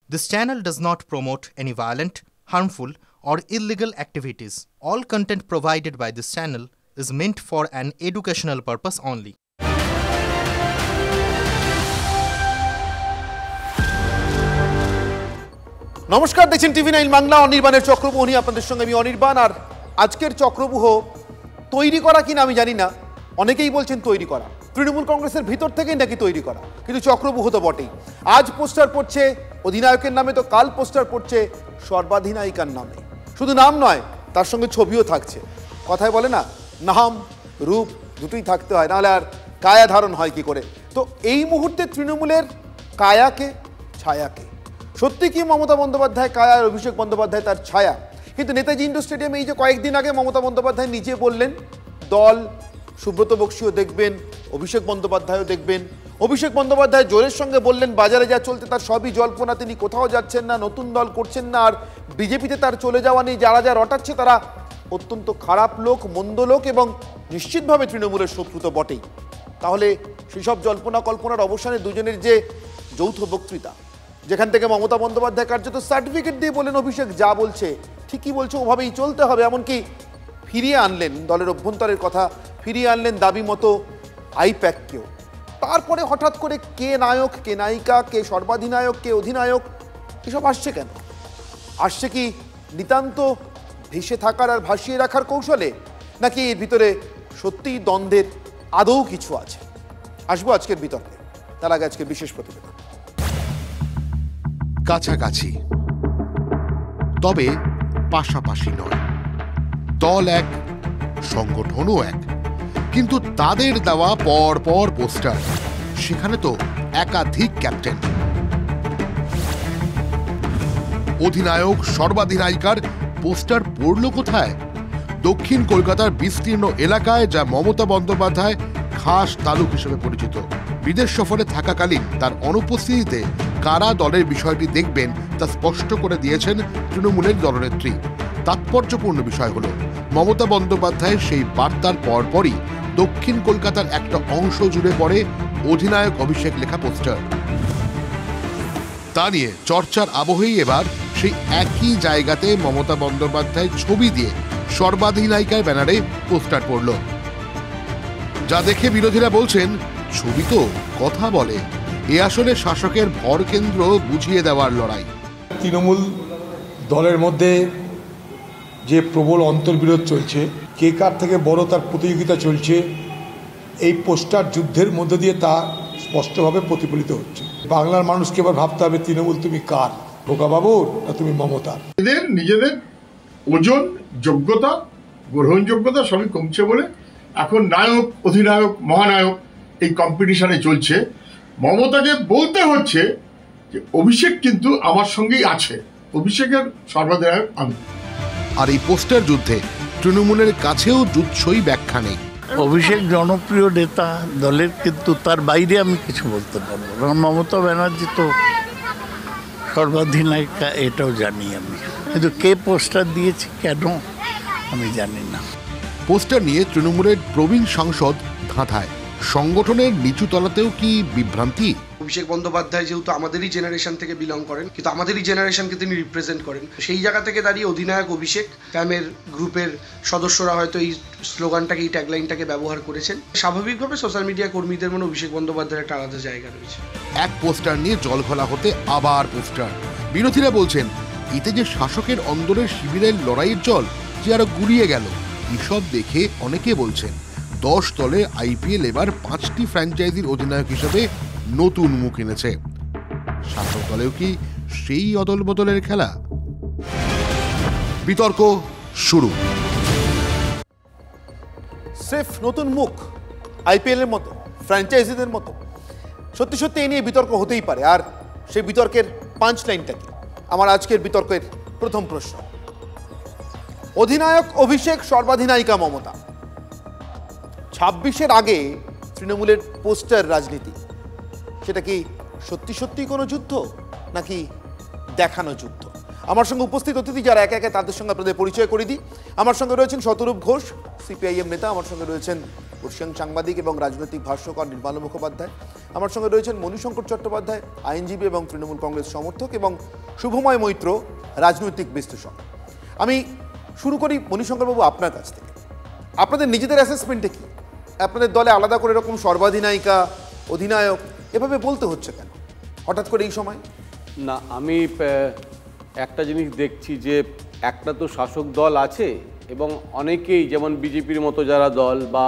This channel does not promote any violent, harmful, or illegal activities. All content provided by this channel is meant for an educational purpose only. নমস্কার, দেখছেন টিভি9 বাংলা। অনির্বাণের চক্রব্যূহ নিয়ে আপনাদের সঙ্গে আমি অনির্বাণ। আর আজকের চক্রব্যূহ তৈরি করা কিনা আমি জানি না, অনেকেই বলছেন তৈরি করা, তৃণমূল কংগ্রেসের ভিতর থেকেই নাকি তৈরি করা, কিন্তু চক্রব্যূহ তো বটেই। আজ পোস্টার পড়ছে অধিনায়কের নামে, তো কাল পোস্টার পড়ছে সর্বাধিনায়িকার নামে। শুধু নাম নয়, তার সঙ্গে ছবিও থাকছে। কথায় বলে না, নাম রূপ দুটোই থাকতে হয়, নাহলে আর কায়া ধারণ হয় কি করে। তো এই মুহূর্তে তৃণমূলের কায়াকে ছায়াকে, সত্যি কি মমতা বন্দ্যোপাধ্যায় কায়া আর অভিষেক বন্দ্যোপাধ্যায় তার ছায়া? কিন্তু নেতাজি ইন্ডোর স্টেডিয়ামে এই যে কয়েকদিন আগে মমতা বন্দ্যোপাধ্যায় নিজে বললেন, দল সুব্রত বক্সিও দেখবেন, অভিষেক বন্দ্যোপাধ্যায়ও দেখবেন। অভিষেক বন্দ্যোপাধ্যায় জোরের সঙ্গে বললেন বাজারে যা চলছে তার সবই জল্পনা, তিনি কোথাও যাচ্ছেন না, নতুন দল করছেন না, আর বিজেপিতে তার চলে যাওয়া নেই। যারা যা রটাচ্ছে তারা অত্যন্ত খারাপ লোক, মন্দ লোক, এবং নিশ্চিতভাবে তৃণমূলের শত্রু তো বটেই। তাহলে সেসব জল্পনা কল্পনার অবসানে দুজনের যে যৌথ বক্তৃতা, যেখান থেকে মমতা বন্দ্যোপাধ্যায় কার্যত সার্টিফিকেট দিয়ে বললেন অভিষেক যা বলছে ঠিকই বলছে, ওভাবেই চলতে হবে, এমনকি ফিরিয়ে আনলেন দলের অভ্যন্তরের কথা, ফিরিয়ে আনলেন দাবি মতো আইপ্যাককেও। তারপরে হঠাৎ করে কে নায়ক, কে নায়িকা, কে সর্বাধিনায়ক, কে অধিনায়ক, এসব আসছে কেন? আসছে কি নিতান্ত ভেসে থাকার আর ভাসিয়ে রাখার কৌশলে, নাকি এর ভিতরে সত্যিই দ্বন্দ্বের আদৌ কিছু আছে? আসবো আজকের বিতর্কে, তার আগে আজকের বিশেষ প্রতিবেদন। কাছাকাছি, তবে পাশাপাশি নয়। দল এক, সংগঠনও এক, কিন্তু তাদের দেওয়া পর পর পোস্টার, সেখানে তো একাধিক ক্যাপ্টেন। অধিনায়ক সর্বাধিনায়িকার পোস্টার পড়ল কোথায়? দক্ষিণ কলকাতার বিস্তীর্ণ এলাকায়, যা মমতা বন্দ্যোপাধ্যায় খাস তালুক হিসেবে পরিচিত। বিদেশ সফরে থাকাকালীন তার অনুপস্থিতিতে কারা দলের বিষয়টি দেখবেন তা স্পষ্ট করে দিয়েছেন তৃণমূলের দলনেত্রী। তাৎপর্যপূর্ণ বিষয় হল, মমতা বন্দ্যোপাধ্যায়ের সেই বার্তার পরপরই দক্ষিণ কলকাতার একটা অংশ জুড়ে পড়ে অধিনায়ক অভিষেক লেখা পোস্টার। তা নিয়ে চর্চার আবহেই এবার সেই একই জায়গাতে মমতা বন্দ্যোপাধ্যায় ছবি দিয়ে সর্বাধিনায়িকার ব্যানারে পোস্টার পড়ল, যা দেখে বিরোধীরা বলছেন ছবি তো কথা বলে। এ আসলে শাসকের ভর কেন্দ্র বুঝিয়ে দেওয়ার লড়াই। তৃণমূল দলের মধ্যে যে প্রবল অন্তর্বিরোধ চলছে, কে কার থেকে বড় তার প্রতিযোগিতা চলছে, এই পোস্টার যুদ্ধের মধ্য দিয়ে তা স্পষ্টভাবে প্রতিফলিত হচ্ছে। বাংলার মানুষকে এবার ভাবতে হবে, তৃণমূল তুমি কার, খোকাবাবুর না তুমি মমতার? নিজেদের ওজন, যোগ্যতা, গ্রহণযোগ্যতা সবই কমছে বলে এখন নায়ক, অধিনায়ক, মহানায়ক এই কম্পিটিশনে চলছে। মমতাকে বলতে হচ্ছে যে অভিষেক কিন্তু আমার সঙ্গেই আছে, অভিষেকের সর্বাধিনায়ক আমি। আর এই পোস্টার যুদ্ধে তৃণমূলের কাছেও জুৎসই ব্যাখ্যা নেই। অভিষেক জনপ্রিয় নেতা দলের, কিন্তু তার বাইরে আমি কিছু বলতে পারবো না। মমতা ব্যানার্জি তো সর্বাধিনায়িকা, এটাও জানি আমি, কিন্তু কে পোস্টার দিয়েছে কেন আমি জানি না। পোস্টার নিয়ে তৃণমূলের প্রবীণ সাংসদ ধাঁধায়, সংগঠনের নিচু তলাতেও কি বিভ্রান্তি? অভিষেক বন্দ্যোপাধ্যায় যেহেতু আমাদেরই জেনারেশন থেকে বিলং করেন, কিন্তু আমাদেরই জেনারেশনকে তিনি রিপ্রেজেন্ট করেন, সেই জায়গা থেকে দাঁড়িয়ে অধিনায়ক অভিষেক ফ্যামের গ্রুপের সদস্যরা হয়তো এই স্লোগানটাকে, এই ট্যাগলাইনটাকে ব্যবহার করেছেন। স্বাভাবিকভাবে সোশ্যাল মিডিয়া কর্মীদের মনে অভিষেক বন্দ্যোপাধ্যায়ের একটা আলাদা জায়গা রয়েছে। এক পোস্টার নিয়ে জল ঘোলা হতে আবার পোস্টার। বিরোধীরা বলছেন এতে যে শাসকের অন্দরের শিবিরের লড়াইয়ের জল যে আরো গুলিয়ে গেল। এসব দেখে অনেকে বলছেন 10 দলে আইপিএল এবার 5টি ফ্র্যাঞ্চাইজির অধিনায়ক হিসেবে নতুন মুখ এনেছে। শাসক দলেও কি সেই অদল বদলের খেলা? বিতর্ক শুরু। স্রেফ নতুন মুখ, আইপিএল এর মতো, ফ্র্যাঞ্চাইজিদের মতো, সত্যি সত্যি এই নিয়ে বিতর্ক হতেই পারে। আর সেই বিতর্কের পাঞ্চ লাইনটা কি? আমার আজকের বিতর্কের প্রথম প্রশ্ন। অধিনায়ক অভিষেক, সর্বাধিনায়িকা মমতা, 26-এর আগে তৃণমূলের পোস্টার রাজনীতি, সেটা কি সত্যি সত্যি কোনো যুদ্ধ নাকি দেখানো যুদ্ধ? আমার সঙ্গে উপস্থিত অতিথি যারা, একে একে তাদের সঙ্গে আপনাদের পরিচয় করে দিই। আমার সঙ্গে রয়েছেন শতরূপ ঘোষ, সিপিআইএম নেতা। আমার সঙ্গে রয়েছেন বর্ষিয়ান সাংবাদিক এবং রাজনৈতিক ভাষ্যকার নির্মল মুখোপাধ্যায়। আমার সঙ্গে রয়েছেন মণিশঙ্কর চট্টোপাধ্যায়, আইনজীবী এবং তৃণমূল কংগ্রেস সমর্থক, এবং শুভময় মৈত্র, রাজনৈতিক বিশ্লেষক। আমি শুরু করি মণিশঙ্করবাবু আপনার কাছ থেকে। আপনাদের নিজেদের অ্যাসেসমেন্টে কি আপনাদের দলে আলাদা করে এরকম সর্বাধিনায়িকা, অধিনায়ক এভাবে বলতে হচ্ছে কেন হঠাৎ করে এই সময়? না, আমি একটা জিনিস দেখছি যে একটা তো শাসক দল আছে এবং অনেকেই, যেমন বিজেপির মতো যারা দল বা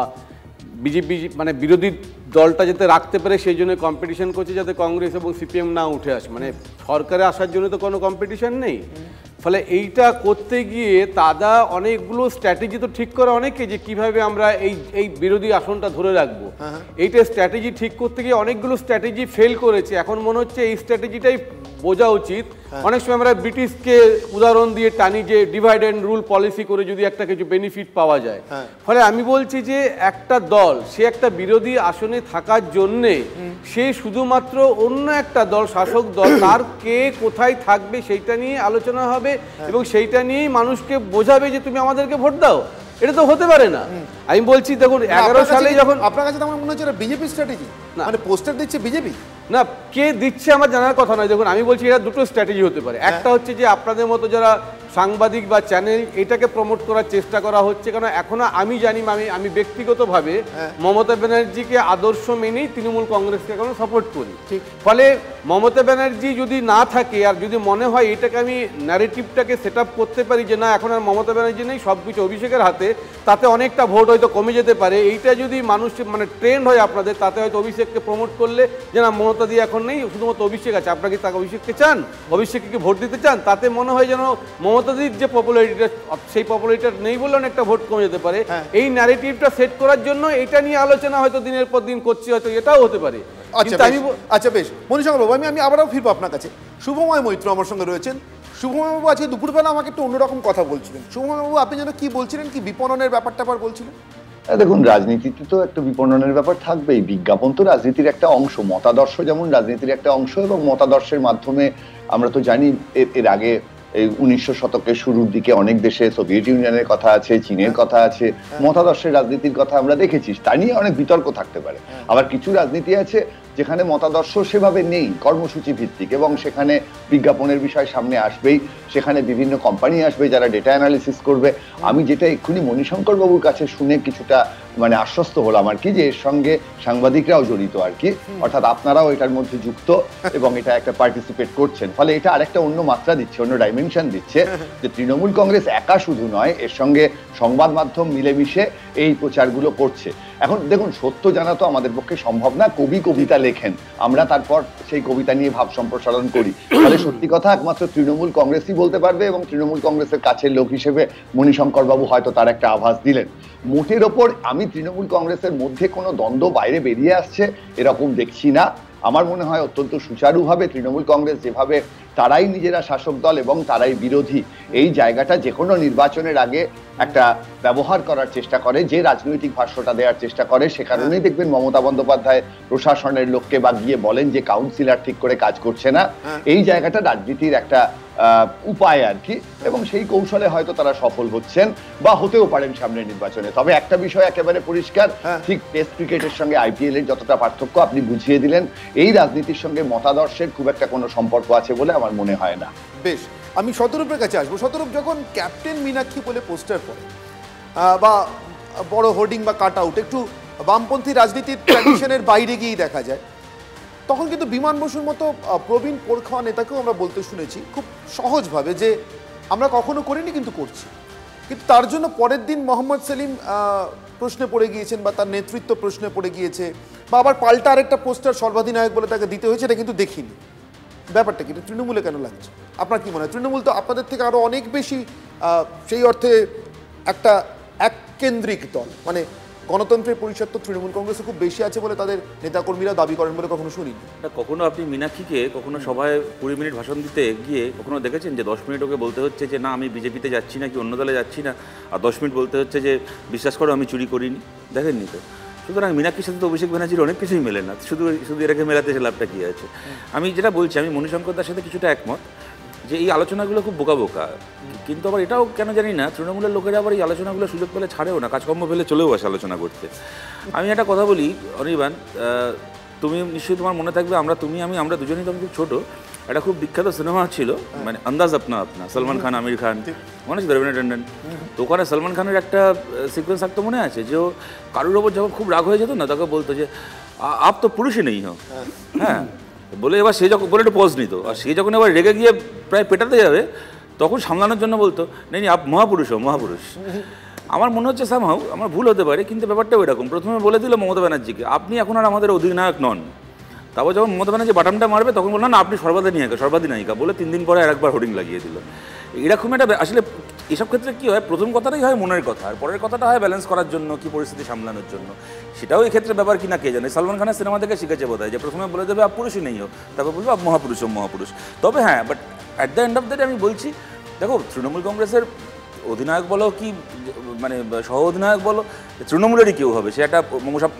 বিজেপি মানে বিরোধী দলটা যাতে রাখতে পারে সেই জন্য কম্পিটিশন করছে যাতে কংগ্রেস এবং সিপিএম না উঠে আসে, মানে সরকারে আসার জন্য তো কোনো কম্পিটিশন নেই। ফলে এইটা করতে গিয়ে তারা অনেকগুলো স্ট্র্যাটেজি তো ঠিক করে অনেকে, যে কিভাবে আমরা এই বিরোধী আসনটা ধরে রাখবো। এইটা স্ট্র্যাটেজি ঠিক করতে গিয়ে অনেকগুলো স্ট্র্যাটেজি ফেল করেছে। এখন মনে হচ্ছে এই স্ট্র্যাটেজিটাই বোঝা উচিত। অনেক সময় আমরা ব্রিটিশকে উদাহরণ দিয়ে টানি যে ডিভাইড অ্যান্ড রুল পলিসি করে যদি একটা কিছু বেনিফিট পাওয়া যায়। ফলে আমি বলছি যে একটা দল সে একটা বিরোধী আসনে থাকার জন্যে সে শুধুমাত্র অন্য একটা দল, শাসক দল, তার কে কোথায় থাকবে সেইটা নিয়ে আলোচনা হবে এবং সেইটা নিয়েই মানুষকে বোঝাবে যে তুমি আমাদেরকে ভোট দাও। এটা তো হতে পারে না। আমি বলছি দেখুন 11 সালে যখন আপনার কাছে আমার মনে হচ্ছে বিজেপি স্ট্র্যাটেজি, মানে পোস্টার দিচ্ছে বিজেপি। না, কে দিচ্ছে আমার জানার কথা নয়। দেখুন আমি বলছি এটা দুটো স্ট্র্যাটেজি হতে পারে। একটা হচ্ছে যে আপনাদের মতো যারা সাংবাদিক বা চ্যানেল, এটাকে প্রমোট করার চেষ্টা করা হচ্ছে, কারণ এখনো আমি জানি, আমি ব্যক্তিগতভাবে মমতা ব্যানার্জিকে আদর্শ মেনেই তৃণমূল কংগ্রেসকে এখন সাপোর্ট করি। ফলে মমতা ব্যানার্জি যদি না থাকে আর যদি মনে হয় এটাকে আমি ন্যারেটিভটাকে সেট আপ করতে পারি যে না এখন আর মমতা ব্যানার্জি নেই, সব কিছু অভিষেকের হাতে, তাতে অনেকটা ভোট হয়তো কমে যেতে পারে। এইটা যদি মানুষ মানে ট্রেন্ড হয় আপনাদের, তাতে হয়তো অভিষেককে প্রমোট করলে যে না মমতা দিয়ে এখন নেই, শুধুমাত্র অভিষেক আছে, আপনাকে তাকে অভিষেককে চান, অভিষেককে ভোট দিতে চান, তাতে মনে হয় যেন মমতাদির যে পপুলারিটিটা সেই পপুলারিটিটা নেই বলে অনেকটা ভোট কমে যেতে পারে। এই ন্যারেটিভটা সেট করার জন্য এটা নিয়ে আলোচনা হয়তো দিনের পর দিন করছি, হয়তো এটাও হতে পারে। আচ্ছা বেশ, মণিশঙ্কর বাবু আমি আবারও ফিরবো আপনার কাছে। শুভময় মৈত্র আমার সঙ্গে রয়েছেন। শুভময় বাবু আজকে দুপুরবেলা আমাকে একটু অন্যরকম কথা বলছিলেন। শুভময় বাবু আপনি যেন কি বলছিলেন, কি বিপণনের ব্যাপারটা আবার বলছিলেন? দেখুন, রাজনীতিতে তো একটা বিপণনের ব্যাপার থাকবেই। বিজ্ঞাপন তো রাজনীতির একটা অংশ, মতাদর্শ যেমন রাজনীতির একটা অংশ, এবং মতাদর্শের মাধ্যমে আমরা তো জানি এর আগে এই 1900 শতকের শুরুর দিকে অনেক দেশে সোভিয়েত ইউনিয়নের কথা আছে, চীনের কথা আছে, মতাদর্শের রাজনীতির কথা আমরা দেখেছি। তা নিয়ে অনেক বিতর্ক থাকতে পারে। আবার কিছু রাজনীতি আছে যেখানে মতাদর্শ সেভাবে নেই, কর্মসূচি ভিত্তিক, এবং সেখানে বিজ্ঞাপনের বিষয় সামনে আসবেই, সেখানে বিভিন্ন কোম্পানি আসবে যারা ডেটা অ্যানালিসিস করবে। আমি যেটা এক্ষুনি মণিশঙ্কর বাবুর কাছে শুনে কিছুটা মানে আশ্বস্ত হলাম আর কি, যে এর সঙ্গে সাংবাদিকরাও জড়িত আর কি, অর্থাৎ আপনারাও এটার মধ্যে যুক্ত এবং এটা একটা পার্টিসিপেট করছেন। ফলে এটা আরেকটা অন্য মাত্রা দিচ্ছে, অন্য ডাইমেনশন দিচ্ছে, যে তৃণমূল কংগ্রেস একা শুধু নয়, এর সঙ্গে সংবাদ মাধ্যম মিলেমিশে এই প্রচারগুলো করছে। এখন দেখুন, সত্য জানা তো আমাদের পক্ষে সম্ভব না। কবি কবিতা লেখেন, আমরা তারপর সেই কবিতা নিয়ে ভাব সম্প্রসারণ করি। ফলে সত্যি কথা একমাত্র তৃণমূল কংগ্রেসই বলতে পারবে, এবং তৃণমূল কংগ্রেসের কাছের লোক হিসেবে মণিশঙ্কর বাবু হয়তো তার একটা আভাস দিলেন। মোটের ওপর আমি তৃণমূল কংগ্রেসের মধ্যে কোনো দ্বন্দ্ব বাইরে বেরিয়ে আসছে এরকম দেখছি না। আমার মনে হয় অত্যন্ত সুচারুভাবে তৃণমূল কংগ্রেস যেভাবে তারাই নিজেরা শাসক দল এবং তারাই বিরোধী, এই জায়গাটা যে কোনো নির্বাচনের আগে একটা ব্যবহার করার চেষ্টা করে, যে রাজনৈতিক ভাষ্যটা দেওয়ার চেষ্টা করে। সে কারণেই দেখবেন মমতা বন্দ্যোপাধ্যায় প্রশাসনের লোককে বা গিয়ে বলেন যে কাউন্সিলর ঠিক করে কাজ করছে না। এই জায়গাটা রাজনীতির একটা উপায় আর কি, এবং সেই কৌশলে হয়তো তারা সফল হচ্ছেন বা হতেও পারেন সামনের নির্বাচনে। তবে একটা বিষয় একেবারে পরিষ্কার, ঠিক টেস্ট ক্রিকেটের সঙ্গে আইপিএল এর যতটা পার্থক্য আপনি বুঝিয়ে দিলেন, এই রাজনীতির সঙ্গে মতাদর্শের খুব একটা কোনো সম্পর্ক আছে বলে আমার মনে হয় না। বেশ, আমি শতরূপের কাছে আসবো। শতরূপ, যখন ক্যাপ্টেন মীনাক্ষী বলে পোস্টার পড়ে বা বড় হোর্ডিং বা কাট আউট একটু বামপন্থী রাজনীতির ট্র্যাডিশনের বাইরে গিয়েই দেখা যায়, তখন কিন্তু বিমান বসুর মতো প্রবীণ পোরখাওয়া নেতাকেও আমরা বলতে শুনেছি খুব সহজভাবে যে আমরা কখনো করিনি কিন্তু করছি। কিন্তু তার জন্য পরের দিন মোহাম্মদ সেলিম প্রশ্নে পড়ে গিয়েছেন বা তার নেতৃত্ব প্রশ্নে পড়ে গিয়েছে, বা আবার পাল্টা আরেকটা পোস্টার সর্বাধিনায়ক বলে তাকে দিতে হয়েছে, এটা কিন্তু দেখিনি। ব্যাপারটা কি তৃণমূলে কেন লাগছে? আপনার কি মনে হয় তৃণমূল তো আপনাদের থেকে আরও অনেক বেশি সেই অর্থে একটা এককেন্দ্রিক দল, মানে গণতন্ত্রের পরিষদ তো তৃণমূল কংগ্রেসে খুব বেশি আছে বলে তাদের নেতাকর্মীরা দাবি করেন বলে কখনো শুনিনি। কখনো আপনি মীনাক্ষীকে কখনো সভায় 20 মিনিট ভাষণ দিতে গিয়ে কখনো দেখেছেন যে 10 মিনিট ওকে বলতে হচ্ছে যে না আমি বিজেপিতে যাচ্ছি না কি অন্য দলে যাচ্ছি না, আর 10 মিনিট বলতে হচ্ছে যে বিশ্বাস করো আমি চুরি করিনি? দেখেননি তো। সুতরাং মীনাক্ষীর সাথে তো অভিষেক ব্যানার্জির অনেক কিছুই মেলে না, শুধু এটাকে মেলাতে এসে লাভটা কী আছে। আমি যেটা বলছি, আমি মণিশঙ্করদার সাথে কিছুটা একমত যে এই আলোচনাগুলো খুব বোকা বোকা, কিন্তু আবার এটাও কেন জানি না তৃণমূলের লোকেরা আবার এই আলোচনাগুলো সুযোগ পেলে ছাড়েও না, কাজকর্ম পেলে চলেও আসে আলোচনা করতে। আমি একটা কথা বলি অনির্বাণ, তুমি নিশ্চয়ই তোমার মনে থাকবে, আমরা দুজনেই তখন খুব ছোটো, একটা খুব বিখ্যাত সিনেমা ছিল মানে আন্দাজ আপনা আপনা, সলমান খান আমির খান, মনে আছে রবীন্দ্র ট্যান্ডন? তো ওখানে সলমান খানের একটা সিকোয়েন্স থাকতো মনে আছে, যে ও কারোর ওপর যখন খুব রাগ হয়ে যেত না তাকে বলতো যে আপ তো পুরুষই নেই হো, হ্যাঁ বলে এবার সে যখন বলে একটু পজ নিত, আর সে যখন এবার রেগে গিয়ে প্রায় পেটাতে যাবে তখন সামলানোর জন্য বলতো নেই আপ মহাপুরুষ হো মহাপুরুষ। আমার মনে হচ্ছে সামহাউ আমার ভুল হতে পারে, কিন্তু ব্যাপারটাও এরকম। প্রথমে বলে দিল মমতা ব্যানার্জিকে আপনি এখন আর আমাদের অধিনায়ক নন, তারপর যখন মমতা ব্যানার্জি বাটামটা মারবে তখন বললাম না আপনি সর্বাধিনায়িকা বলে 3 দিন পরে আরেকবার হোর্ডিং লাগিয়ে দিল। এরকম একটা আসলে এসব ক্ষেত্রে কী হয়, প্রথম কথাটাই হয় মনের কথা, আর পরের কথাটা হয় ব্যালেন্স করার জন্য, কি পরিস্থিতি সামলানোর জন্য। সেটাও এই ক্ষেত্রে ব্যাপার কিনা কে জানে। সলমান খানের সিনেমা থেকে শিখেছে বোধ হয়, যে প্রথমে বলে দেবে আপ পুরুষই নেই হো, তারপর বলবে আপ মহাপুরুষ মহাপুরুষ। তবে হ্যাঁ, but at the end of the day আমি বলছি, দেখো তৃণমূল কংগ্রেসের অধিনায়ক বলো কি মানে সহ অধিনায়ক বলো, তৃণমূলেরই কেউ হবে, সে একটা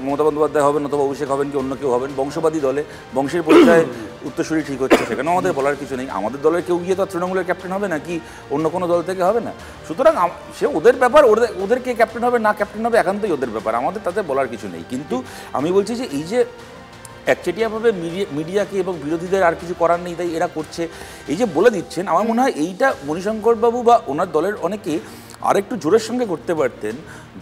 মমতা বন্দ্যোপাধ্যায় হবেন অথবা অভিষেক হবেন কি অন্য কেউ হবেন, বংশবাদী দলে বংশের পরিচয় উত্তরসূরি ঠিক হচ্ছে, সেখানেও আমাদের বলার কিছু নেই। আমাদের দলের কেউ গিয়ে তো তৃণমূলের ক্যাপ্টেন হবে না, কি অন্য কোনো দল থেকে হবে না। সুতরাং সে ওদের ব্যাপার, ওদের কে ক্যাপ্টেন হবে না ক্যাপ্টেন হবে একান্তই ওদের ব্যাপার, আমাদের তাতে বলার কিছু নেই। কিন্তু আমি বলছি যে এই যে একচেটিয়াভাবে মিডিয়াকে এবং বিরোধীদের আর কিছু করার নেই তাই এরা করছে, এই যে বলে দিচ্ছেন, আমার মনে হয় এইটা মণিশঙ্করবাবু বা ওনার দলের অনেকে আরেকটু জোরের সঙ্গে করতে পারতেন,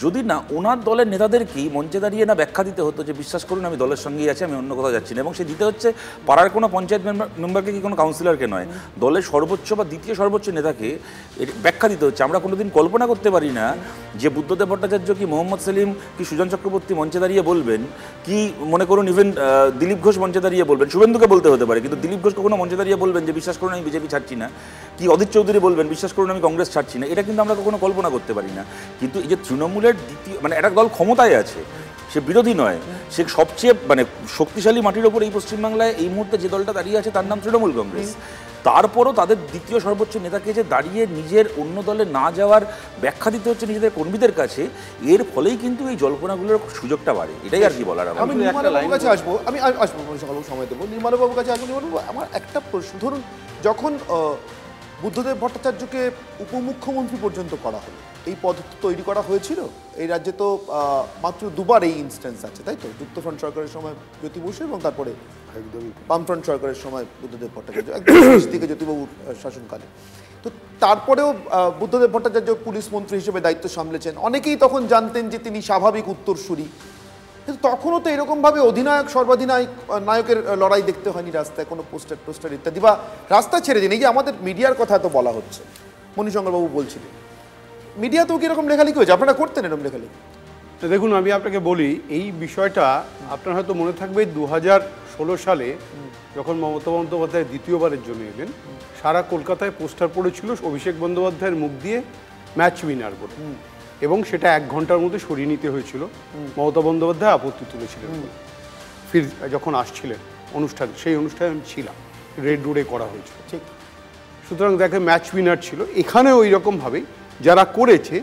যদি না ওনার দলের নেতাদেরকেই মঞ্চে দাঁড়িয়ে না ব্যাখ্যা দিতে হতো যে বিশ্বাস করুন আমি দলের সঙ্গেই আছি, আমি অন্য কোথাও যাচ্ছি না। এবং সে দিতে হচ্ছে পাড়ার কোনো পঞ্চায়েত মেম্বারকে কি কোনো কাউন্সিলরকে নয়, দলের সর্বোচ্চ বা দ্বিতীয় সর্বোচ্চ নেতাকে ব্যাখ্যা দিতে হচ্ছে। আমরা কোনোদিন কল্পনা করতে পারি না যে বুদ্ধদেব ভট্টাচার্য কি মোহাম্মদ সেলিম কি সুজন চক্রবর্তী মঞ্চে দাঁড়িয়ে বলবেন, কি মনে করুন ইভেন দিলীপ ঘোষ মঞ্চে দাঁড়িয়ে বলবেন, শুভেন্দুকে বলতে হতে পারে কিন্তু দিলীপ ঘোষ কখনো মঞ্চে দাঁড়িয়ে বলবেন যে বিশ্বাস করুন আমি বিজেপি ছাড়ছি না, কি অধীর চৌধুরী বলবেন বিশ্বাস করুন আমি কংগ্রেস ছাড়ছি না, এটা কিন্তু আমরা কখনো কল্পনা করতে পারি না। কিন্তু এই যে তৃণমূলের দ্বিতীয় মানে একটা দল ক্ষমতায় আছে, সে বিরোধী নয়, সে সবচেয়ে মানে শক্তিশালী মাটির ওপর এই পশ্চিমবাংলায় এই মুহূর্তে যে দলটা দাঁড়িয়ে আছে তার নাম তৃণমূল কংগ্রেস, তারপরও তাদের দ্বিতীয় সর্বোচ্চ নেতাকে যে দাঁড়িয়ে নিজের অন্য দলে না যাওয়ার ব্যাখ্যা দিতে হচ্ছে নিজেদের কর্মীদের কাছে, এর ফলেই কিন্তু এই জল্পনাগুলোর সুযোগটা বাড়ে। এটাই আর কি বলার। আমি নির্মলাবাবুর কাছে আসবো, আমি আসবো সময় দেবো নির্মলাবাবুর কাছে আসবো। নির্মলাবাবু, আমার একটা প্রশ্ন, ধরুন যখন বুদ্ধদেব ভট্টাচার্যকে উপমুখ্যমন্ত্রী পর্যন্ত করা হলো, এই পদ্ধতি তৈরি করা হয়েছিল এই রাজ্যে তো মাত্র দুবার এই ইনস্ট্যান্স আছে, তাই তো? যুক্তফ্রন্ট সরকারের সময় জ্যোতি বসু এবং তারপরে একদমই বামফ্রন্ট সরকারের সময় বুদ্ধদেব ভট্টাচার্য, একদম শেষ দিকে জ্যোতিবাবুর শাসনকালে। তো তারপরেও বুদ্ধদেব ভট্টাচার্য পুলিশ মন্ত্রী হিসেবে দায়িত্ব সামলেছেন, অনেকেই তখন জানতেন যে তিনি স্বাভাবিক উত্তরসূরি, কিন্তু তখনও তো এরকমভাবে অধিনায়ক নায়কের লড়াই দেখতে হয়নি রাস্তায়, কোনো পোস্টার ইত্যাদি, বা রাস্তা ছেড়ে দিন, এই যে আমাদের মিডিয়ার কথা তো বলা হচ্ছে, মণিশঙ্করবাবু বলছিলেন মিডিয়াতেও কি এরকম লেখালেখি হয়েছে, আপনারা করতেন এরকম লেখালেখি? দেখুন, আমি আপনাকে বলি এই বিষয়টা, আপনার হয়তো মনে থাকবে 2016 সালে যখন মমতা বন্দ্যোপাধ্যায় দ্বিতীয়বারের জন্য এলেন, সারা কলকাতায় পোস্টার পড়েছিল অভিষেক বন্দ্যোপাধ্যায়ের মুখ দিয়ে ম্যাচ উইনার বলে, এবং সেটা 1 ঘন্টার মধ্যে সরিয়ে নিতে হয়েছিল, মমতা বন্দ্যোপাধ্যায় আপত্তি তুলেছিলেন। ফির যখন আসছিলেন অনুষ্ঠান, সেই অনুষ্ঠানে আমি ছিলাম, রেড রোডে করা হয়েছিল, ঠিক। সুতরাং দেখে ম্যাচ উইনার ছিল। এখানে ওই রকমভাবেই যারা করেছে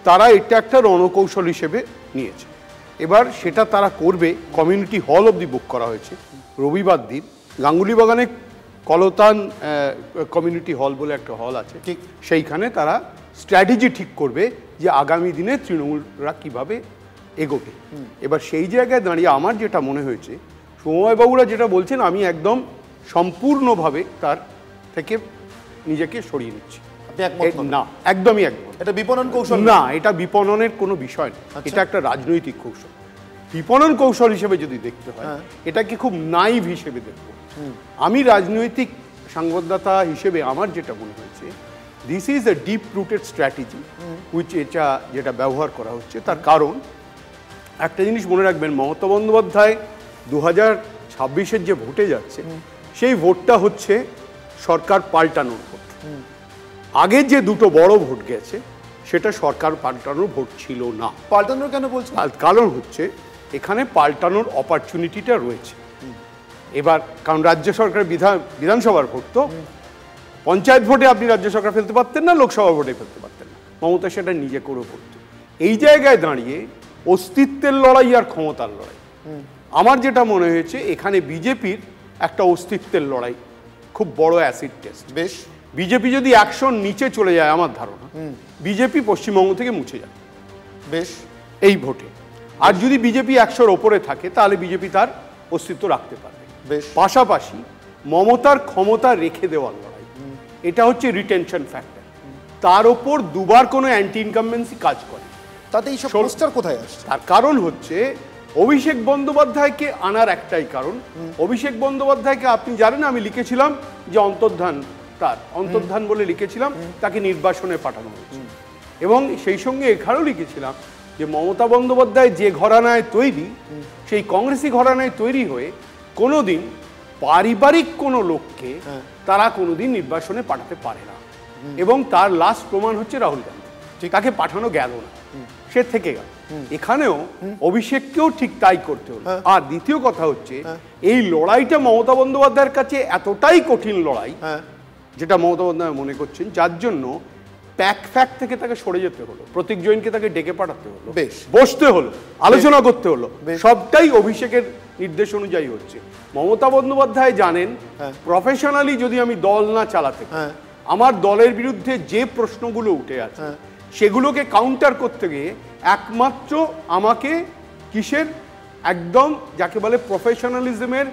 তারা এটা একটা রণকৌশল হিসেবে নিয়েছে। এবার সেটা তারা করবে, কমিউনিটি হল অবধি বুক করা হয়েছে রবিবার দিন গাঙ্গুলি বাগানে, কলতান কমিউনিটি হল বলে একটা হল আছে, ঠিক সেইখানে তারা স্ট্র্যাটেজি ঠিক করবে যে আগামী দিনে তৃণমূলরা কীভাবে এগোবে। এবার সেই জায়গায় দাঁড়িয়ে আমার যেটা মনে হয়েছে, সময়বাবুরা যেটা বলছেন আমি একদম সম্পূর্ণভাবে তার থেকে নিজেকে সরিয়ে নিচ্ছি। না, একদমই একদম। এটা বিপণন কৌশল না, এটা বিপণনের কোনো বিষয় না, এটা একটা রাজনৈতিক কৌশল। বিপণন কৌশল হিসেবে যদি দেখতে হয়, এটাকে খুব নাইভ হিসেবে দেখব। আমি রাজনৈতিক সাংবাদিকতা হিসেবে আমার যেটা মনে হয়েছে, this is a deep rooted strategy which যেটা ব্যবহার করা হচ্ছে। তার কারণ একটা জিনিস মনে রাখবেন, মমতা বন্দ্যোপাধ্যায় 2026-এর যে ভোটে যাচ্ছে, সেই ভোটটা হচ্ছে সরকার পাল্টানোর ভোট। আগে যে দুটো বড় ভোট গেছে সেটা সরকার পাল্টানোর ভোট ছিল না। পাল্টানোর কেন বলছেন? কারণ হচ্ছে এখানে পাল্টানোর অপরচুনিটিটা রয়েছে। এবার কারণ রাজ্য সরকারের বিধানসভার ভোট, তো পঞ্চায়েত ভোটে আপনি রাজ্য সরকার ফেলতে পারতেন না, লোকসভা ভোটে ফেলতে পারতেন না, মমতা সেটা নিজে করে করত। এই জায়গায় দাঁড়িয়ে অস্তিত্বের লড়াই আর ক্ষমতার লড়াই, আমার যেটা মনে হয়েছে এখানে বিজেপির একটা অস্তিত্বের লড়াই, খুব বড় অ্যাসিড টেস্ট। বেশ, বিজেপি যদি 100 নিচে চলে যায় আমার ধারণা বিজেপি পশ্চিমবঙ্গ থেকে মুছে যাবে বেশ এই ভোটে। আর যদি বিজেপি 100-র ওপরে থাকে তাহলে বিজেপি তার অস্তিত্ব রাখতে পারবে। বেশ। পাশাপাশি মমতার ক্ষমতা রেখে দেওয়ার লড়াই, এটা হচ্ছে রিটেনশন ফ্যাক্টর। তার ওপর দুবার কোনো অ্যান্টি ইনকামবেন্সি কাজ করে। তাতে এইসব পোস্টার কোথায় আসছে? তার কারণ হচ্ছে অভিষেক বন্দ্যোপাধ্যায়কে আনার একটাই কারণ, অভিষেক বন্দ্যোপাধ্যায়কে আপনি জানেন আমি লিখেছিলাম যে অন্তর্ধান, তার অন্তর্ধান বলে লিখেছিলাম, তাকে নির্বাসনে পাঠানো হয়েছে। এবং সেই সঙ্গে এখানেও লিখেছিলাম যে মমতা বন্দ্যোপাধ্যায় যে ঘরানায় তৈরি, সেই কংগ্রেসি ঘরানায় তৈরি হয়ে কোনোদিন পারিবারিক কোনো লোককে তারা কোনোদিন নির্বাসনে পাঠাতে পারে না। এবং তার লাস্ট প্রমাণ হচ্ছে রাহুল গান্ধী, তাকে পাঠানো গেল না, সে থেকে গেল। এখানেও অভিষেককেও ঠিক তাই করতে হলো। আর দ্বিতীয় কথা হচ্ছে এই লড়াইটা মমতা বন্দ্যোপাধ্যায়ের কাছে এতটাই কঠিন লড়াই, যেটা মমতা বন্দ্যোপাধ্যায় মনে করছেন, যার জন্য প্যাক ফ্যাক থেকে তাকে সরে যেতে হলো, প্রতীক জৈনকে তাকে ডেকে পাঠাতে হলো, বসতে হলো, আলোচনা করতে হলো, সবটাই অভিষেকের নির্দেশ অনুযায়ী হচ্ছে। মমতা বন্দ্যোপাধ্যায় জানেন প্রফেশনালি যদি আমি দল না চালাতে পারি, আমার দলের বিরুদ্ধে যে প্রশ্নগুলো উঠে আছে সেগুলোকে কাউন্টার করতে গিয়ে একমাত্র আমাকে কিসের একদম যাকে বলে প্রফেশনালিজমের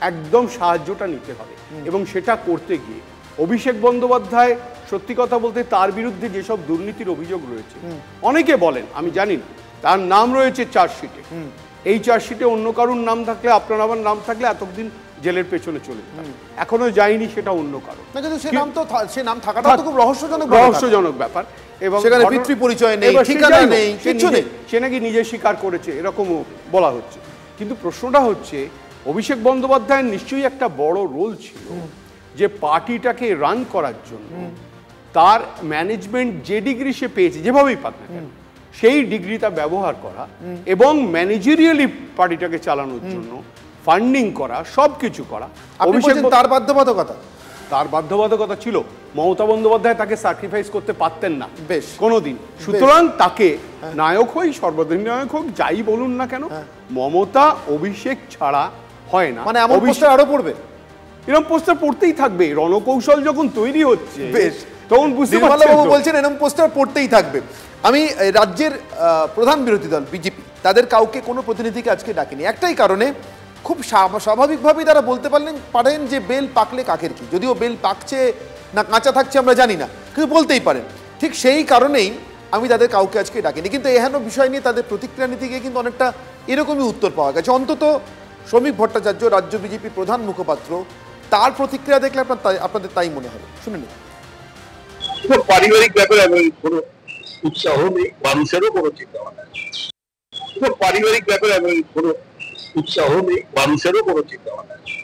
একদম সাহায্যটা নিতে হবে। এবং সেটা করতে গিয়ে অভিষেক বন্দ্যোপাধ্যায় সত্যি কথা বলতে তার বিরুদ্ধে যেসব দুর্নীতির অভিযোগ রয়েছে, অনেকে বলেন আমি জানি না, তার নাম রয়েছে চার্জশিটে। এই চার্জশিটে অন্য কারোর নাম থাকলে, আপনার আমার নাম থাকলে এতদিন জেলের পেছনে চলে যেত, এখনো যায়নি, সেটা অন্য কারণ। কিন্তু সে নাম থাকাটা তো খুব রহস্যজনক ব্যাপার। এবং সেখানে পিতৃ পরিচয় নেই, ঠিকানা নেই, কিছু নেই, সে নাকি নিজে স্বীকার করেছে এরকমও বলা হচ্ছে। কিন্তু প্রশ্নটা হচ্ছে অভিষেক বন্দ্যোপাধ্যায়ের নিশ্চয়ই একটা বড় রোল ছিল যে পার্টিটাকে রান করার জন্য তার ম্যানেজমেন্ট যে ডিগ্রি সে পেয়েছে, যেভাবেই পাক না কেন, সেই ডিগ্রিটা ব্যবহার করা এবং ম্যানেজেরিয়ালি পার্টিটাকে চালানোর জন্য ফান্ডিং করা, সবকিছু করা। অভিষেক তার বাধ্যবাধকতা ছিল। মমতা বন্দ্যোপাধ্যায় তাকে স্যাক্রিফাইস করতে পারতেন না বেশ কোনোদিন। সুতরাং তাকে নায়ক হই, সর্বাধিনায়ক হোক, যাই বলুন না কেন, মমতা অভিষেক ছাড়া হয় না। মানে এমন পোস্টার আরো পড়বে, এরকম পোস্টার পড়তেই থাকবে। রণকৌশল যখন তৈরি হচ্ছে বেশ, তখন বুঝতে পারছেন বলছেন এরকম পোস্টার পড়তেই থাকবে। আমি রাজ্যের প্রধান বিরোধী দল বিজেপি তাদের কাউকে কোনো প্রতিনিধিকে আজকে ডাকেনি একটাই কারণে, খুব স্বাভাবিকভাবেই তারা বলতে পারেন যে বেল পাকলে কাকের কি, যদিও বেল পাকছে না কাঁচা থাকছে আমরা জানি না, কিন্তু বলতেই পারেন। ঠিক সেই কারণেই আমি তাদের কাউকে আজকে ডাকিনি। কিন্তু এহেন বিষয় নিয়ে তাদের প্রতিক্রিয়া নিতে গিয়ে কিন্তু অনেকটা এরকমই উত্তর পাওয়া গেছে। অন্তত শ্রমিক ভট্টাচার্য, রাজ্য বিজেপি প্রধান মুখপাত্র, তার প্রতিক্রিয়া দেখলে আপনাদের তাই মনে হবে। শুনে নিন। পারিবারিক ব্যাপারে আমি কোনো উৎসাহ নেই, মানুষেরও কোনো চিন্তা ভাবনা নেই। পারিবারিক ব্যাপারে আমি কোনো উৎসাহ নেই, মানুষেরও কোনো চিন্তা ভাবনা নেই।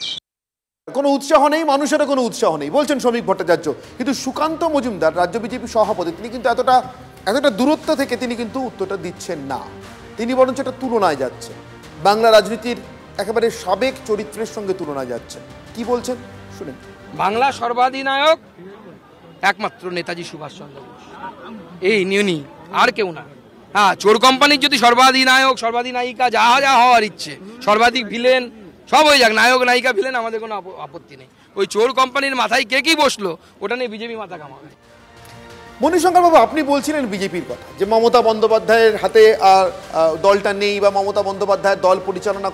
কোনো উৎসাহ নেই, মানুষেরও কোনো উৎসাহ নেই বলছেন শ্রমিক ভট্টাচার্য। কিন্তু সুকান্ত মজুমদার, রাজ্য বিজেপি সভাপতি, তিনি কিন্তু এতটা দূরত্ব থেকে তিনি কিন্তু উত্তরটা দিচ্ছেন না। তিনি বরঞ্চ একটা তুলনায় যাচ্ছেন, বাংলা রাজনীতির একেবারে সাবেক চরিত্রের সঙ্গে তুলনায় যাচ্ছেন। কি বলছেন শুনেন। বাংলা সর্বাধিনায়ক একমাত্র নেতাজি সুভাষচন্দ্র বোস, এই ইউনিয়নই, আর কেউ না। হ্যাঁ, চোর কোম্পানির যদি সর্বাধিনায়ক, সর্বাধিনায়িকা, যা যা হওয়ার ইচ্ছে, সর্বাধিক ভিলেন সব হয়ে যাক, নায়ক নায়িকা ভিলেন, আমাদের কোনো আপত্তি নেই। ওই চোর কোম্পানির মাথায় কে কি বসলো ওটা নিয়ে বিজেপি মাথা কামাবে। মণিশঙ্কর বাবু, আপনি বলছিলেন বিজেপির কথা, যে মমতা বন্দ্যোপাধ্যায়ের হাতে আর দলটা নেই, বা মমতা বন্দ্যোপাধ্যায় দল পরিচালনা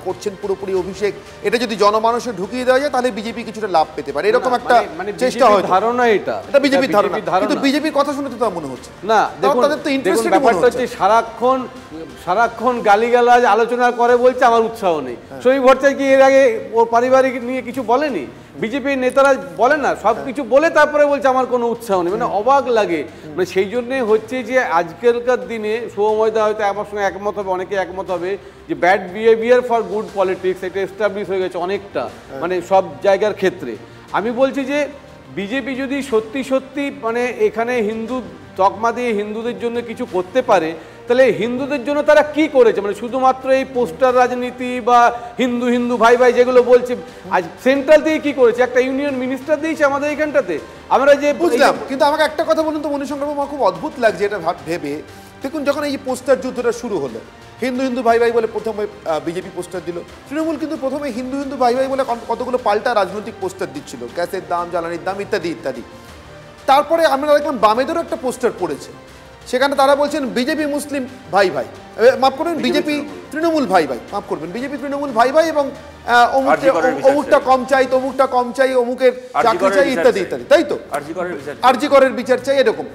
করছেন পুরোপুরি অভিষেক, এটা যদি জনমানসে ঢুকিয়ে দেওয়া যায় তাহলে বিজেপি কিছুটা লাভ পেতে পারে, এরকম একটা চেষ্টা হয়। ধারণা এটা বিজেপির ধারণা, কিন্তু বিজেপির কথা শুনে তো তা মনে হচ্ছে না। তাদের তো ইন্টারেস্টেড মনে হচ্ছে। সারাক্ষণ গালিগালাজ আলোচনা করে বলছে আমার উৎসাহ নেই। শ্রমিক ভট্টাচার্য কি এর আগে ওর পারিবারিক নিয়ে কিছু বলেনি? বিজেপির নেতারা বলে না, সবকিছু বলে তারপরে বলছে আমার কোনো উৎসাহ নেই, মানে অবাক লাগে। মানে সেই জন্যে হচ্ছে যে আজকালকার দিনে সৌময়দা হয়তো আমার সঙ্গে একমত হবে, অনেকে একমত হবে যে bad behaviour for good politics এটা এস্টাবলিশ হয়ে গেছে অনেকটা, মানে সব জায়গার ক্ষেত্রে। আমি বলছি যে বিজেপি যদি সত্যি সত্যি মানে এখানে হিন্দু তকমা দিয়ে হিন্দুদের জন্য কিছু করতে পারে, তাহলে হিন্দুদের জন্য তারা কি করেছে? মানে শুধুমাত্র এই পোস্টার রাজনীতি বা হিন্দু হিন্দু ভাই ভাই যেগুলো বলছে, আজ সেন্ট্রাল দিয়ে কি করেছে? একটা ইউনিয়ন মিনিস্টার দিয়েছে আমাদের এখানটাতে। আমরা যে বুঝলাম, কিন্তু আমাকে একটা কথা বলুন তো মণিশঙ্কর বাবু, আমার খুব অদ্ভুত লাগছে এটা ভেবে। দেখুন, যখন এই পোস্টার যুদ্ধটা শুরু হলো, হিন্দু হিন্দু ভাই ভাই বলে প্রথমে বিজেপি পোস্টার দিল। তৃণমূল কিন্তু প্রথমে হিন্দু হিন্দু ভাই ভাই বলে কতগুলো পাল্টা রাজনৈতিক পোস্টার দিচ্ছিল, গ্যাসের দাম, জ্বালানির দাম ইত্যাদি ইত্যাদি। তারপরে আমরা দেখলাম বামেদেরও একটা পোস্টার পড়েছে, সেখানে তারা বলছেন বিজেপি মুসলিম ভাই ভাই, মাফ করবেন বিজেপি তৃণমূল ভাই ভাই, মাফ করবেন বিজেপি তৃণমূল ভাই ভাই, এবং অমুকটা কম চাই, তমুকটা কম চাই, অমুকের চাকরি চাই ইত্যাদি ইত্যাদি, তাই তো? আরজি করের বিচার চাই, এরকম।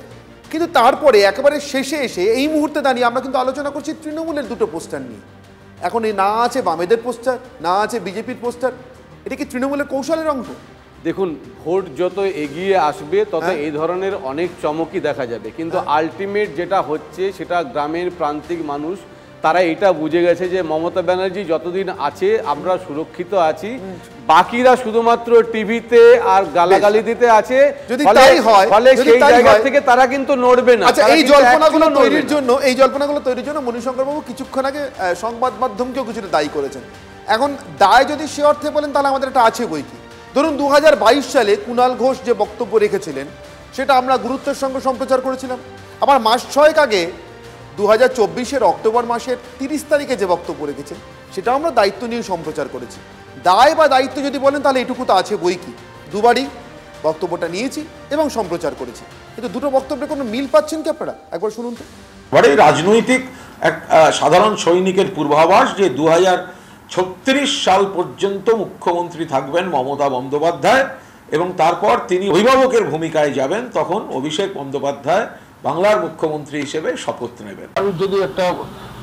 কিন্তু তারপরে একেবারে শেষে এসে এই মুহূর্তে দাঁড়িয়ে আমরা কিন্তু আলোচনা করছি তৃণমূলের দুটো পোস্টার নিয়ে। এখন এই না আছে বামেদের পোস্টার, না আছে বিজেপির পোস্টার, এটা কি তৃণমূলের কৌশলের অঙ্ক? দেখুন, ভোট যত এগিয়ে আসবে তত এই ধরনের অনেক চমকই দেখা যাবে, কিন্তু আলটিমেট যেটা হচ্ছে সেটা গ্রামের প্রান্তিক মানুষ তারা এটা বুঝে গেছে যে মমতা ব্যানার্জি যতদিন আছে আমরা সুরক্ষিত আছি, বাকিরা শুধুমাত্র টিভিতে আর গালাগালি দিতে আছে। যদি তাই হয় ফলে সেই জায়গা থেকে তারা কিন্তু নড়বে না। আচ্ছা, এই জল্পনাগুলো তৈরির জন্য মণিশঙ্কর বাবু কিছুক্ষণ আগে সংবাদ মাধ্যমকেও কিছুটা দায়ী করেছেন। এখন দায় যদি সে অর্থে বলেন তাহলে আমাদের একটা আছে বই কি। ধরুন 2022 সালে কুণাল ঘোষ যে বক্তব্য রেখেছিলেন সেটা আমরা গুরুত্বের সঙ্গে সম্প্রচার করেছিলাম। আবার মাস 6 আগে 2024-এর অক্টোবর মাসের 30 তারিখে যে বক্তব্য রেখেছেন সেটা আমরা দায়িত্ব নিয়ে সম্প্রচার করেছি। দায় বা দায়িত্ব যদি বলেন তাহলে এটুকু তো আছে বই কি। দুবারই বক্তব্যটা নিয়েছি এবং সম্প্রচার করেছি, কিন্তু দুটো বক্তব্যে কোনো মিল পাচ্ছেন কি আপনারা? একবার শুনুন তো। রাজনৈতিক এক সাধারণ সৈনিকের পূর্বাভাস যে 2036 সাল পর্যন্ত মুখ্যমন্ত্রী থাকবেন মমতা বন্দ্যোপাধ্যায়, এবং তারপর তিনি অভিভাবকের ভূমিকায় যাবেন, তখন অভিষেক বন্দ্যোপাধ্যায় বাংলার মুখ্যমন্ত্রী হিসেবে শপথ নেবেন। আর যদি একটা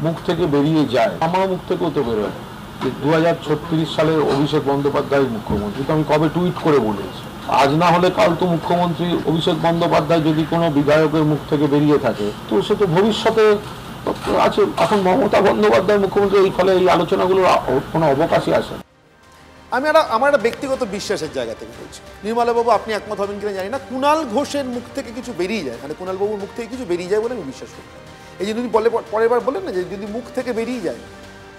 মুখ থেকে বেরিয়ে যায়, আমার মুখ থেকেও তো বেরোয় যে 2036 সালে অভিষেক বন্দ্যোপাধ্যায় মুখ্যমন্ত্রী, তো আমি কবে টুইট করে বলেছি। আজ না হলে কাল তো মুখ্যমন্ত্রী অভিষেক বন্দ্যোপাধ্যায় যদি কোনো বিধায়কের মুখ থেকে বেরিয়ে থাকে তো সে তো ভবিষ্যতে আছে। এখন মমতা বন্দ্যোপাধ্যায় মুখ্যমন্ত্রী, এই ফলে এই আলোচনাগুলোর কোনো অবকাশই আসে না। আমার একটা ব্যক্তিগত বিশ্বাসের জায়গা থেকে বলছি, নির্মলাবাবু আপনি একমত হবেন কিনা জানি না, কুণাল ঘোষের মুখ থেকে কিছু বেরিয়ে যায়, মানে কুণালবাবুর মুখ থেকে কিছু বেরিয়ে যায় বলে আমি বিশ্বাস করি। এই যে যদি পরের বার বলেন না যে যদি মুখ থেকে বেরিয়ে যায়,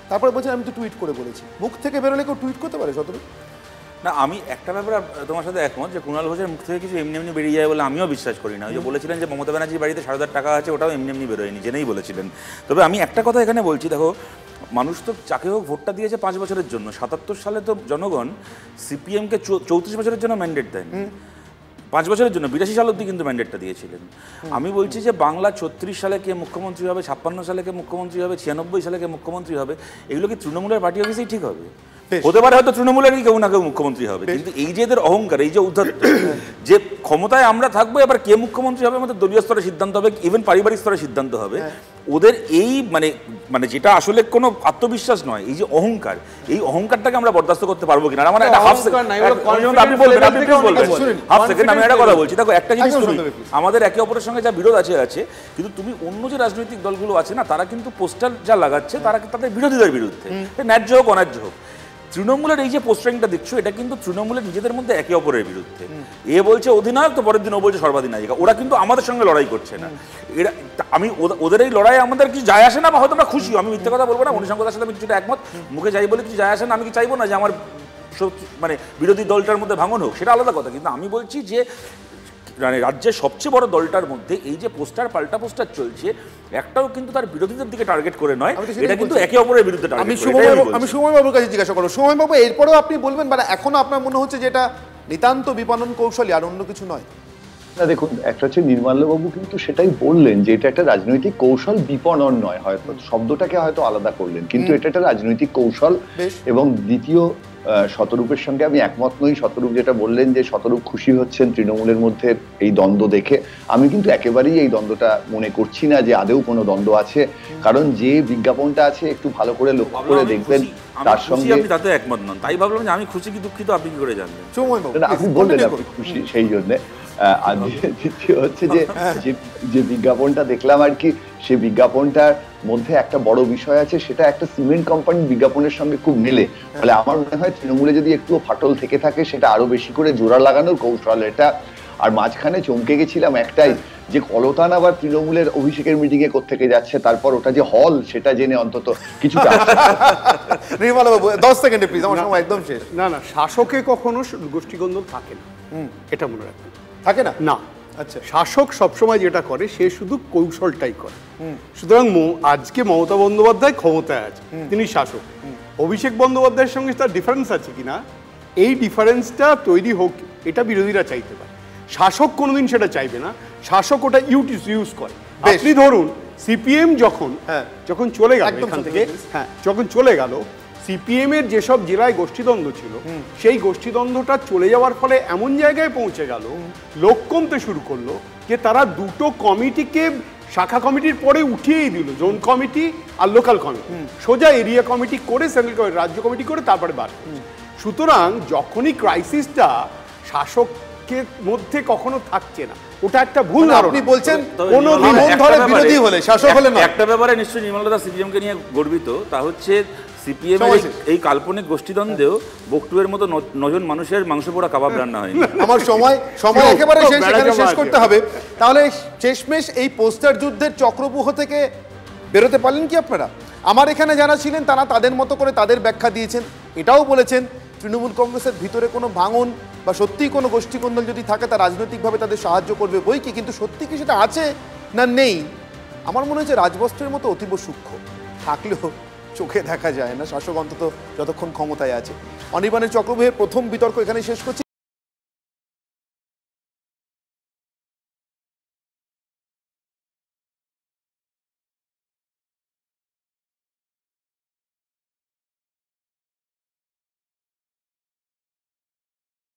তারপরে বলছেন আমি তো টুইট করে বলেছি। মুখ থেকে বেরোলে কেউ টুইট করতে পারে শতরূপ? না, আমি একটা ব্যাপারে তোমার সাথে একমত যে কুণাল ঘোষের মুখ থেকে কিছু এমনি এমনি বেরিয়ে যায় বলে আমিও বিশ্বাস করি না। ওই যে বলেছিলেন যে মমতা ব্যানার্জির বাড়িতে 7,000 টাকা আছে, ওটাও এমনি এমনি বেরোয়নি, জেনেই বলেছিলেন। তবে আমি একটা কথা এখানে বলছি, দেখো মানুষ তো যাকে হোক ভোটটা দিয়েছে 5 বছরের জন্য। 77 সালে তো জনগণ সিপিএমকে 34 বছরের জন্য ম্যান্ডেট দেয়নি, 5 বছরের জন্য 82 সাল অবধি কিন্তু ম্যান্ডেটটা দিয়েছিলেন। আমি বলছি যে বাংলা 36 সালে কে মুখ্যমন্ত্রী হবে, 56 সালে কে মুখ্যমন্ত্রী হবে, 96 সালে কে মুখ্যমন্ত্রী হবে, এগুলো কি তৃণমূলের পার্টি অফিসেই ঠিক হবে? হতে পারে হয়তো তৃণমূলেরই কেউ না কেউ মুখ্যমন্ত্রী হবে, কিন্তু এই যে এদের অহংকার, এই যে উদ্ধত্ত যে ক্ষমতায় আমরা থাকবো, এবার কে মুখ্যমন্ত্রী হবে আমাদের দলীয় স্তরে সিদ্ধান্ত হবে, ইভেন পারিবারিক স্তরে সিদ্ধান্ত হবে, ওদের এই মানে যেটা আসলে কোনো আত্মবিশ্বাস নয়, এই যে অহংকার, এই অহংকারটাকে আমরা বরদাস্ত করতে পারবো কিনা। আমার একটা হাফ সেকেন্ড আমি একটা কথা বলছি, দেখো একটা জিনিস, আমাদের একে অপরের সঙ্গে যা বিরোধ আছে, কিন্তু তুমি অন্য যে রাজনৈতিক দলগুলো আছে না, তারা কিন্তু পোস্টার যা লাগাচ্ছে তারা তাদের বিরোধীদের বিরুদ্ধে, ন্যায্য হোক অন্যায্য হোক। তৃণমূলের এই যে পোস্টারিংটা দেখছো, এটা কিন্তু তৃণমূলের নিজেদের মধ্যে একে অপরের বিরুদ্ধে। এ বলছে অধিনায়ক, তো পরের দিন ও বলছে সর্বাধিনায়িকা। ওরা কিন্তু আমাদের সঙ্গে লড়াই করছে না। এরা আমি ওদের এই লড়াই আমাদের কিছু যায় আসে না, বা হয়তো আমরা খুশি। আমি মিথ্যে কথা বলবো না, মণিশঙ্করের সাথে আমি কিছুটা একমত, মুখে যাই বলে কিছু যায় আসে না। আমি কি চাইবো না যে আমার মানে বিরোধী দলটার মধ্যে ভাঙন হোক, সেটা আলাদা কথা। কিন্তু আমি বলছি যে মানে রাজ্যের সবচেয়ে বড় দলটার মধ্যে এই যে পোস্টার পাল্টা পোস্টার চলছে, একটাও কিন্তু তার বিরোধীদের দিকে টার্গেট করে নয়, এটা কিন্তু একে অপরের বিরুদ্ধে টার্গেট। আমি সুময়বাবুর কাছে জিজ্ঞাসা করবো, সুময়বাবু এরপরেও আপনি বলবেন মানে এখনো আপনার মনে হচ্ছে যে এটা নিতান্ত বিপণন কৌশলী আর অন্য কিছু নয়? না দেখুন, একটা হচ্ছে নির্মলবাবু কিন্তু সেটাই বললেন যে এটা একটা রাজনৈতিক কৌশল, বিপণন নয়। হয়তো শব্দটাকে হয়তো আলাদা করলেন, কিন্তু এটা একটা রাজনৈতিক কৌশল। এবং দ্বিতীয়, শতরূপের সঙ্গে আমি একমত নই। শতরূপ যেটা বললেন যে শতরূপ খুশি হচ্ছেন তৃণমূলের মধ্যে এই দ্বন্দ্ব দেখে, আমি কিন্তু একেবারেই এই দ্বন্দ্বটা মনে করছি না যে আদেও কোনো দ্বন্দ্ব আছে। কারণ যে বিজ্ঞাপনটা আছে একটু ভালো করে লক্ষ্য করে দেখবেন, তার সঙ্গে আপনি তাতে একমত নন, তাই ভাবলাম যে আমি খুশি কি দুঃখিত আপনি কি করে জানবেন? আপনি বললেন আপনি খুশি, সেই জন্যে। আর দ্বিতীয় হচ্ছে যে বিজ্ঞাপনটা দেখলাম আর কি, সে বিজ্ঞাপনটার মধ্যে একটা বড় বিষয় আছে, সেটা একটা সিমেন্ট কোম্পানির বিজ্ঞাপনের সঙ্গে খুব মেলে। ফলে আমার মনে হয় তৃণমূলে যদি একটু ফাটল থেকে থাকে, সেটা আরো বেশি করে জোড়া লাগানোর কৌশল এটা। আর মাঝখানে চমকে গেছিলাম একটাই, যে কলতান আবার তৃণমূলের অভিষেকের মিটিং এ কোত্থেকে যাচ্ছে, তারপর ওটা যে হল সেটা জেনে অন্তত কিছুটা। 10 সেকেন্ডে প্লিজ, আমার সময় একদম শেষ। না, শাসকে কখনো গোষ্ঠীদ্বন্দ্ব থাকে না, এটা মনে রাখবেন। থাকে না? না, আচ্ছা, শাসক সবসময় যেটা করে সে শুধু কৌশলটাই করে। সুতরাং আজকে মমতা বন্দ্যোপাধ্যায় ক্ষমতায় আছে, তিনি শাসক। অভিষেক বন্দ্যোপাধ্যায়ের সঙ্গে তার ডিফারেন্স আছে কিনা, এই ডিফারেন্সটা তৈরি হোক এটা বিরোধীরা চাইতে পারে, শাসক কোনোদিন সেটা চাইবে না। শাসক ওটা ইউজ করে। আপনি ধরুন সিপিএম যখন চলে গেল এখান থেকে, যখন চলে গেল, সিপিএম এর যেসব জেলায় গোষ্ঠীদ্বন্দ্ব ছিল সেই গোষ্ঠীদ্বন্দ্বটা চলে যাওয়ার ফলে এমন জায়গায় পৌঁছে গেল, লোক কমতে শুরু করলো, যে তারা দুটো কমিটিকে শাখা কমিটির পরে উঠিয়েই দিল, জোন কমিটি আর লোকাল কমিটি, সোজা এরিয়া কমিটি করে সেন্ট্রাল রাজ্য কমিটি করে তারপরে বার। সুতরাং যখনই ক্রাইসিসটা শাসকের মধ্যে কখনো থাকছে না, ওটা একটা ভুল ধারণা। আপনি বলছেন কোনো বিরোধী হলে শাসক হলে না। একটা ব্যাপারে নিশ্চয়ই নির্মলদা সিপিএম কে নিয়ে গর্বিত, তা হচ্ছে সিপিএম এই কাল্পনিক গোষ্ঠীদ্বন্দ্বেও বকটুয়ের মতো 9 জন মানুষের মাংস পোড়া কাবাব রান্না হয়নি। আমার সময় একেবারে শেষ করতে হবে। তাহলে শেষমেশ এই পোস্টার যুদ্ধের চক্রব্যূহ থেকে বেরোতে পারলেন কি আপনারা? আমার এখানে যারা ছিলেন তারা তাদের মতো করে তাদের ব্যাখ্যা দিয়েছেন, এটাও বলেছেন তৃণমূল কংগ্রেসের ভিতরে কোনো ভাঙন বা সত্যিই কোনো গোষ্ঠীকন্দল যদি থাকে তা রাজনৈতিকভাবে তাদের সাহায্য করবে বই কি, কিন্তু সত্যি কি সেটা আছে না নেই? আমার মনে হচ্ছে রাজবস্ত্রের মতো অতীব সূক্ষ্ম, থাকলেও চোখে দেখা যায় না, শাসক অন্তত যতক্ষণ ক্ষমতায় আছে। অনির্বাণের চক্রব্যূহের প্রথম বিতর্ক এখানে শেষ করছি।